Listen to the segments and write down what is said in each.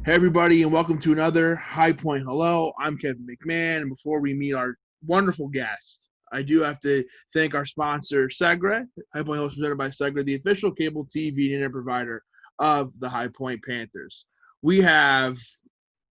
Hey, everybody, and welcome to another High Point Hello. I'm Kevin McMahon, and before we meet our wonderful guest, I do have to thank our sponsor, Segra. High Point Hello is presented by Segra, the official cable TV and internet provider of the High Point Panthers. We have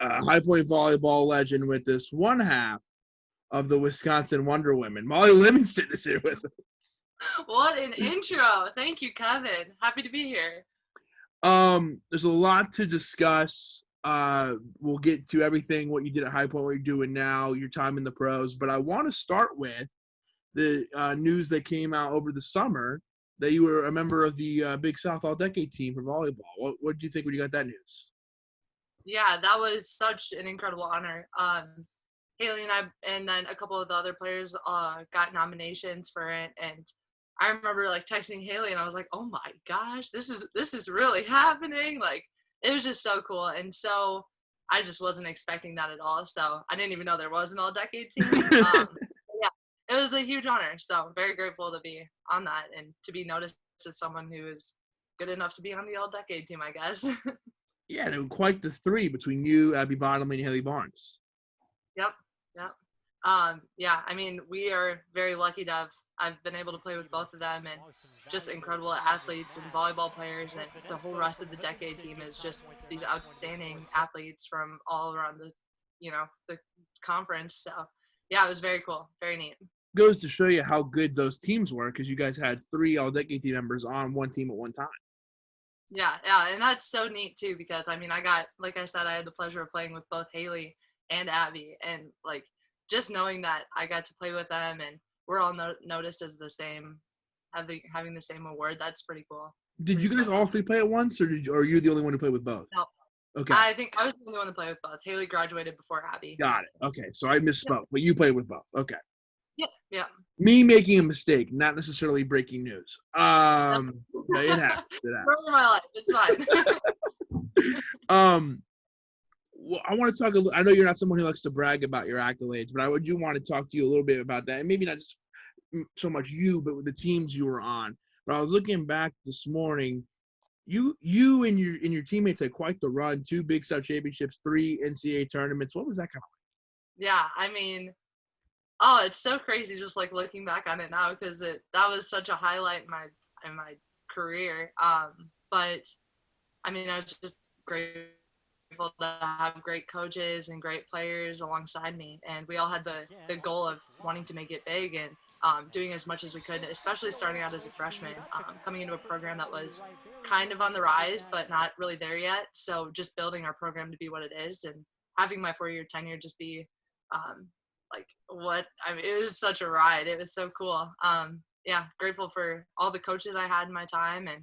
a High Point volleyball legend with us, one half of the Wisconsin Wonder Women. Molly Livingston is here with us. What an intro. Thank you, Kevin. Happy to be here. There's a lot to discuss. We'll get to everything, what you did at High Point, what you're doing now, your time in the pros. But I want to start with the news that came out over the summer that you were a member of the Big South All-Decade team for volleyball. What did you think when you got that news? Yeah, that was such an incredible honor. Haley and I, and then a couple of the other players got nominations for it, and I remember texting Haley, and I was like, "Oh my gosh, this is really happening!" It was just so cool, and so I just wasn't expecting that at all. So I didn't even know there was an all-decade team. Yeah, it was a huge honor. So very grateful to be on that and to be noticed as someone who is good enough to be on the all-decade team, I guess. Yeah, they were quite the three between you, Abby Bottomley, and Haley Barnes. Yep. Yeah, I mean, we are very lucky to I've been able to play with both of them, and just incredible athletes and volleyball players, and the whole rest of the decade team is just these outstanding athletes from all around the conference. So yeah, it was very cool, very neat. Goes to show you how good those teams were because you guys had three all-decade team members on one team at one time. Yeah, and that's so neat too, because I mean, like I said, I had the pleasure of playing with both Haley and Abby, and just knowing that I got to play with them and we're all noticed as the same, having the same award. That's pretty cool. Did you guys all three play at once, or are you the only one who played with both? No. Okay. I think I was the only one to play with both. Haley graduated before Abby. Got it. Okay, so I misspoke, but you played with both. Okay. Yeah. Me making a mistake, not necessarily breaking news. But it happens. Story of my life. It's fine. Well, I want to talk a little. I know you're not someone who likes to brag about your accolades, but I do want to talk to you a little bit about that, and maybe not just so much you, but with the teams you were on. But I was looking back this morning. You and your teammates had quite the run: 2 Big South championships, 3 NCAA tournaments. What was that kind of like? Yeah, I mean, it's so crazy just looking back on it now, because that was such a highlight in my career. But I mean, I was just grateful to have great coaches and great players alongside me, and we all had the goal of wanting to make it big and doing as much as we could, especially starting out as a freshman, coming into a program that was kind of on the rise but not really there yet. So just building our program to be what it is, and having my 4-year tenure just be it was such a ride. It was so cool. Yeah, grateful for all the coaches I had in my time, and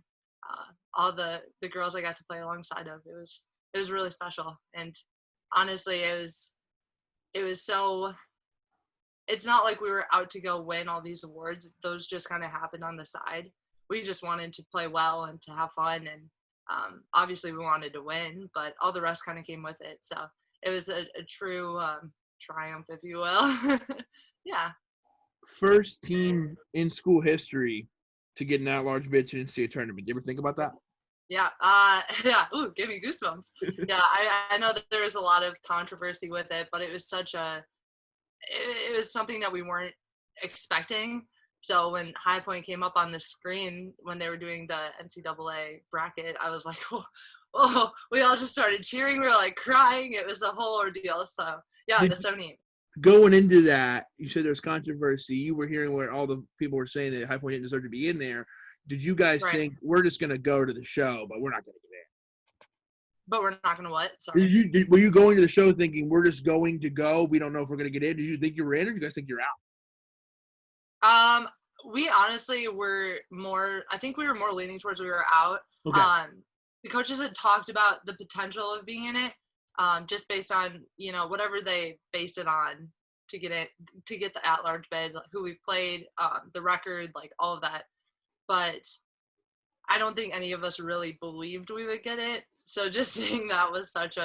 all the girls I got to play alongside of. It was really special, and honestly, it was so. It's not like we were out to go win all these awards. Those just kind of happened on the side. We just wanted to play well and to have fun, and obviously we wanted to win, but all the rest kind of came with it. So it was a true triumph, if you will. Yeah. First team in school history to get an at-large bid to an NCAA tournament. You ever think about that? Yeah. Yeah. Ooh, give me goosebumps. Yeah. I know that there was a lot of controversy with it, but it was it was something that we weren't expecting. So when High Point came up on the screen when they were doing the NCAA bracket, I was like, oh, we all just started cheering. We were crying. It was a whole ordeal. So yeah, that's so neat. Going into that, you said there's controversy. You were hearing where all the people were saying that High Point didn't deserve to be in there. Did you guys think we're just going to go to the show, but we're not going to get in? But we're not going to what? Sorry. Were you going to the show thinking we're just going to go? We don't know if we're going to get in. Did you think you were in, or did you guys think you're out? We honestly were more. I think we were more leaning towards we were out. Okay. The coaches had talked about the potential of being in it, just based on whatever they base it on to get the at-large bid, who we've played, the record, all of that. But I don't think any of us really believed we would get it. So just seeing that was such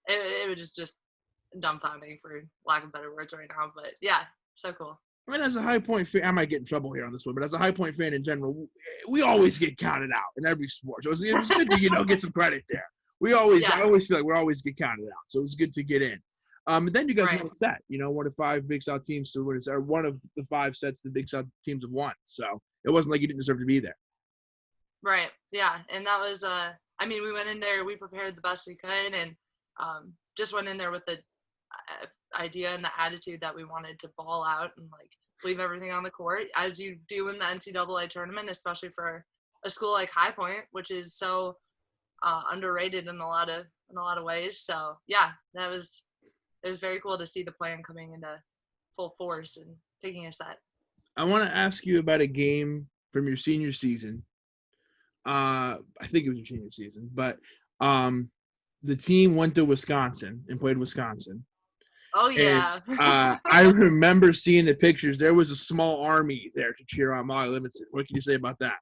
it was just dumbfounding, for lack of better words right now. But yeah, so cool. I mean, as a High Point fan, I might get in trouble here on this one, but as a High Point fan in general, we always get counted out in every sport. So it was good to, get some credit there. I always Yeah. feel like we always get counted out. So it was good to get in. And then you guys Right. won a set, one of 5 Big South teams to win, or one of the 5 sets the Big South teams have won. So it wasn't like you didn't deserve to be there. Right. Yeah. And that was, we went in there, we prepared the best we could, and just went in there with the idea and the attitude that we wanted to ball out and like leave everything on the court, as you do in the NCAA tournament, especially for a school like High Point, which is so underrated in a lot of ways. So yeah, it was very cool to see the plan coming into full force and taking a set. I want to ask you about a game from your senior season. I think it was your senior season, but the team went to Wisconsin and played Wisconsin. Oh yeah. And I remember seeing the pictures. There was a small army there to cheer on Molly Livingston. What can you say about that?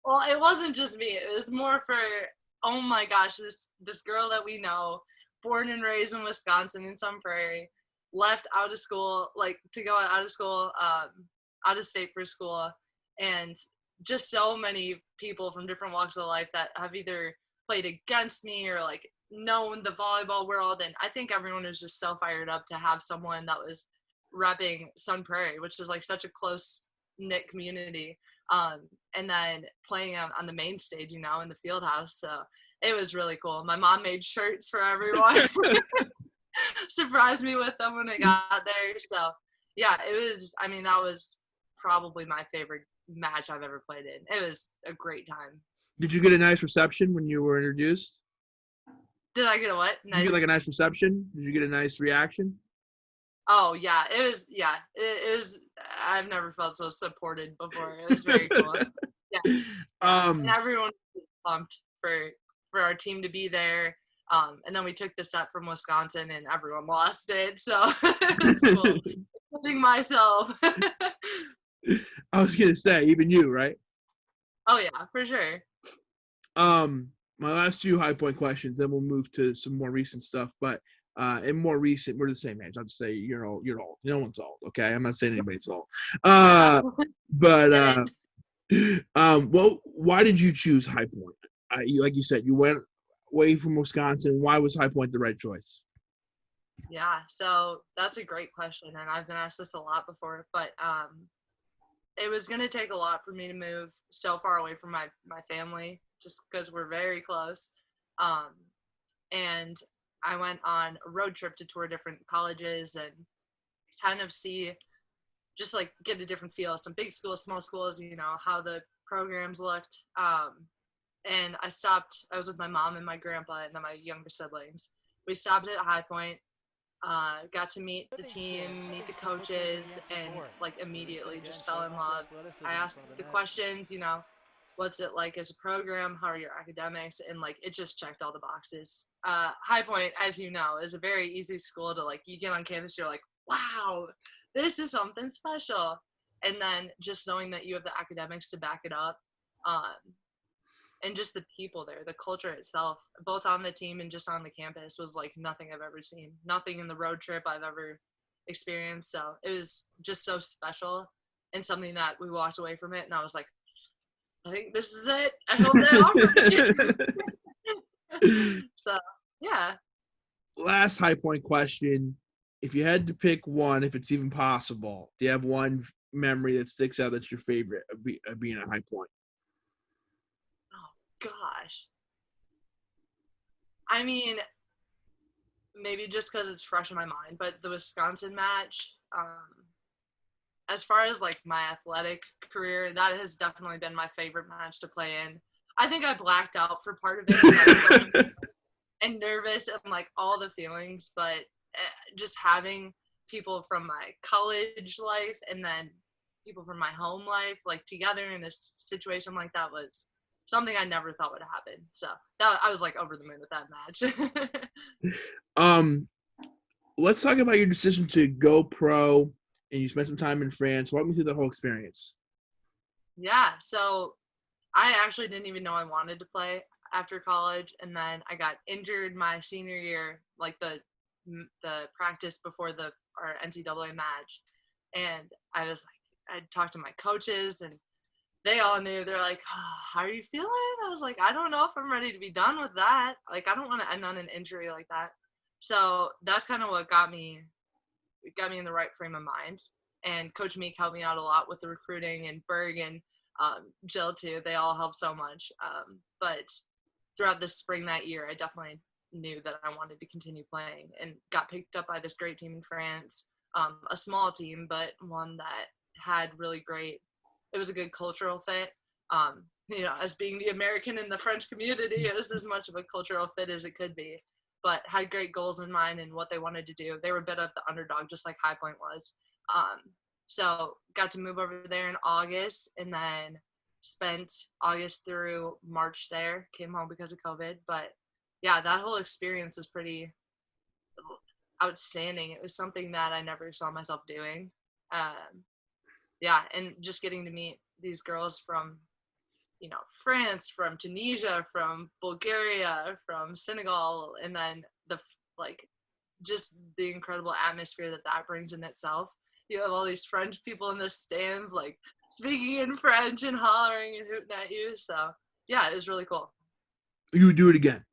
Well, it wasn't just me. It was more for, oh my gosh, this girl that we know, born and raised in Wisconsin in Sun Prairie, left out of school, like to go out of school, out of state for school, and just so many people from different walks of life that have either played against me or like known the volleyball world. And I think everyone was just so fired up to have someone that was repping Sun Prairie, which is like such a close knit community. And then playing on the main stage, in the field house. So it was really cool. My mom made shirts for everyone. Surprised me with them when I got there. So yeah, it was, that was probably my favorite match I've ever played in. It was a great time. Did you get a nice reception when you were introduced? Did I get a what? Did you get like a nice reception? Did you get a nice reaction? Oh yeah, it was. Yeah, it was. I've never felt so supported before. It was very cool. Yeah, and everyone was pumped for our team to be there. And then we took the set from Wisconsin, and everyone lost it. So it was cool, including myself. I was gonna say, even you, right? Oh yeah, for sure. My last 2 High Point questions, then we'll move to some more recent stuff. But and more recent, we're the same age. I'll just say you're old. You're old. No one's old. Okay, I'm not saying anybody's old. But well, why did you choose High Point? Like you said, you went away from Wisconsin. Why was High Point the right choice? Yeah, so that's a great question, and I've been asked this a lot before. But it was gonna take a lot for me to move so far away from my family, just because we're very close. And I went on a road trip to tour different colleges and kind of see, just like get a different feel. Some big schools, small schools, how the programs looked. And I was with my mom and my grandpa and then my younger siblings. We stopped at High Point, got to meet the team, meet the coaches, and like immediately just fell in love. I asked the questions, what's it like as a program? How are your academics? And like, it just checked all the boxes. High Point, as you know, is a very easy school to like, you get on campus, you're like, wow, this is something special. And then just knowing that you have the academics to back it up, and just the people there, the culture itself, both on the team and just on the campus, was like nothing I've ever seen. Nothing in the road trip I've ever experienced. So it was just so special and something that we walked away from it. And I was like, I think this is it. I hope they offer me. So, yeah. Last High Point question. If you had to pick one, if it's even possible, do you have one memory that sticks out that's your favorite of being at High Point? Oh, gosh. Maybe just because it's fresh in my mind, but the Wisconsin match, as far as like my athletic career, that has definitely been my favorite match to play in. I think I blacked out for part of it because I was so and nervous and like all the feelings, but just having people from my college life and then people from my home life like together in a situation like that was something I never thought would happen. So I was like over the moon with that match. Let's talk about your decision to go pro, and you spent some time in France. Walk me through the whole experience. Yeah, so I actually didn't even know I wanted to play after college, and then I got injured my senior year, like the practice before our NCAA match, and I talked to my coaches, and they all knew. They're like, oh, how are you feeling? I was like, I don't know if I'm ready to be done with that. Like, I don't want to end on an injury like that. So that's kind of what got me in the right frame of mind. And Coach Meek helped me out a lot with the recruiting, and Berg and Jill too. They all helped so much. But throughout the spring that year, I definitely knew that I wanted to continue playing, and got picked up by this great team in France. A small team, but one that had really great. It was a good cultural fit. As being the American in the French community, it was as much of a cultural fit as it could be. But had great goals in mind and what they wanted to do. They were a bit of the underdog, just like High Point was. So got to move over there in August, and then spent August through March there. Came home because of COVID, but yeah, that whole experience was pretty outstanding. It was something that I never saw myself doing. And just getting to meet these girls from, France, from Tunisia, from Bulgaria, from Senegal, and then just the incredible atmosphere that brings in itself. You have all these French people in the stands, like speaking in French and hollering and hooting at you. So yeah, it was really cool. You would do it again?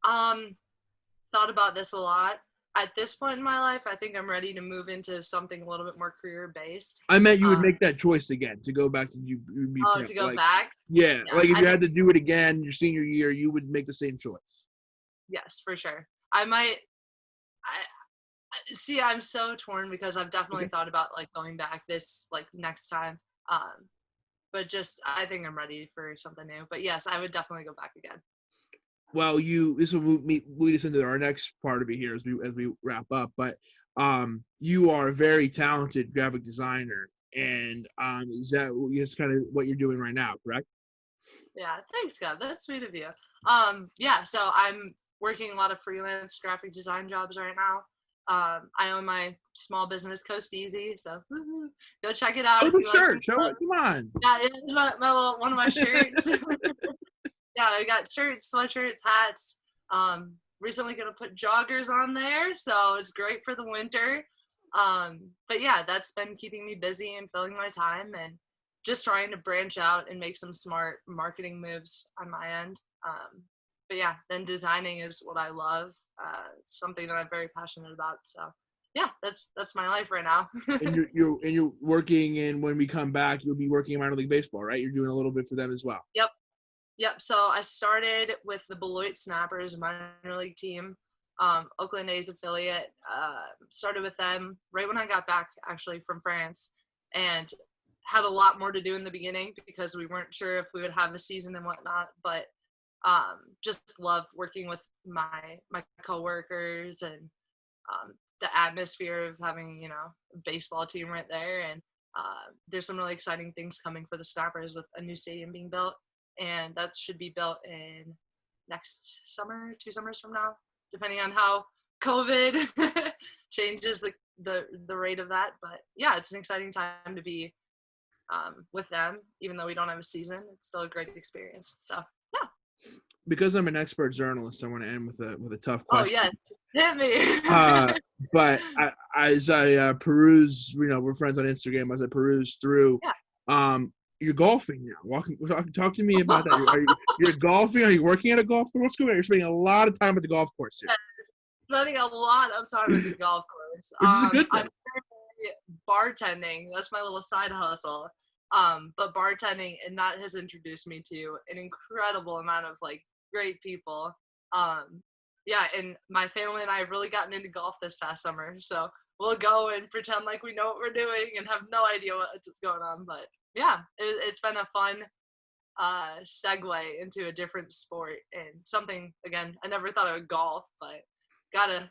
Thought about this a lot. At this point in my life, I think I'm ready to move into something a little bit more career-based. I meant you would make that choice again to go back to to go back? Yeah, like if you had to do it again your senior year, you would make the same choice. Yes, for sure. I might. I'm so torn because I've definitely thought about like going back this like next time. But just I think I'm ready for something new. But yes, I would definitely go back again. Well, this will lead us into our next part of it here as we wrap up. But you are a very talented graphic designer, and is kind of what you're doing right now, correct? Yeah, thanks, God. That's sweet of you. So I'm working a lot of freelance graphic design jobs right now. I own my small business, Coast Easy, so go check it out. Oh, the shirt! Show it! Come on! Yeah, it's my little one of my shirts. Yeah, I got shirts, sweatshirts, hats. Recently gonna put joggers on there, so it's great for the winter. But yeah, that's been keeping me busy and filling my time, and just trying to branch out and make some smart marketing moves on my end. But yeah, then designing is what I love. It's something that I'm very passionate about. So yeah, that's my life right now. And you're working, and when we come back, you'll be working in minor league baseball, right? You're doing a little bit for them as well. Yep. So I started with the Beloit Snappers minor league team, Oakland A's affiliate. Started with them right when I got back, actually, from France, and had a lot more to do in the beginning because we weren't sure if we would have a season and whatnot. But just love working with my coworkers and the atmosphere of having a baseball team right there. And there's some really exciting things coming for the Snappers with a new stadium being built. And that should be built in next summer, 2 summers from now, depending on how COVID changes the rate of that. But yeah, it's an exciting time to be with them, even though we don't have a season. It's still a great experience. So yeah. Because I'm an expert journalist, I want to end with a tough question. Oh yes, hit me. But as I peruse, we're friends on Instagram. As I peruse through, you're golfing now. Talk to me about that. You're golfing? Are you working at a golf course? What's going on? You're spending a lot of time at the golf course here. Yes, spending a lot of time at the golf course. Which is a good thing. I'm bartending. That's my little side hustle. But bartending, and that has introduced me to an incredible amount of like great people. And my family and I have really gotten into golf this past summer. So we'll go and pretend like we know what we're doing and have no idea what's going on. But yeah, it's been a fun segue into a different sport and something, again, I never thought I would golf, but got a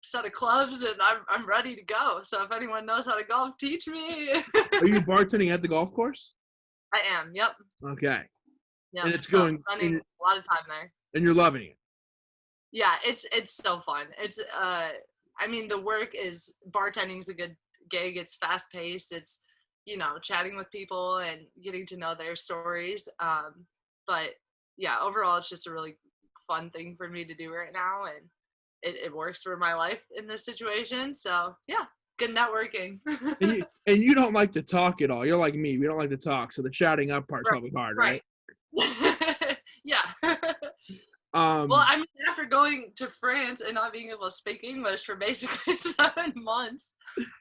set of clubs and I'm ready to go. So if anyone knows how to golf, teach me. Are you bartending at the golf course? I am, yep. Okay. Yeah, and it's spending a lot of time there. And you're loving it. Yeah, it's so fun. It's the work is, bartending's a good gig. It's fast paced. It's chatting with people and getting to know their stories. But yeah, overall, it's just a really fun thing for me to do right now, and it works for my life in this situation. So yeah, good networking. And you don't like to talk at all. You're like me. We don't like to talk, so the chatting up part's Right, probably hard, right? Yeah. Well, I mean, after going to France and not being able to speak English for basically 7 months,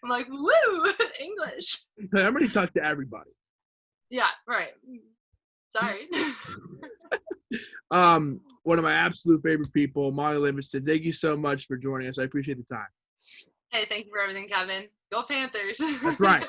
I'm like, woo, English. I'm ready to talk to everybody. Yeah, right. Sorry. One of my absolute favorite people, Molly Livingston. Thank you so much for joining us. I appreciate the time. Hey, thank you for everything, Kevin. Go Panthers. That's right.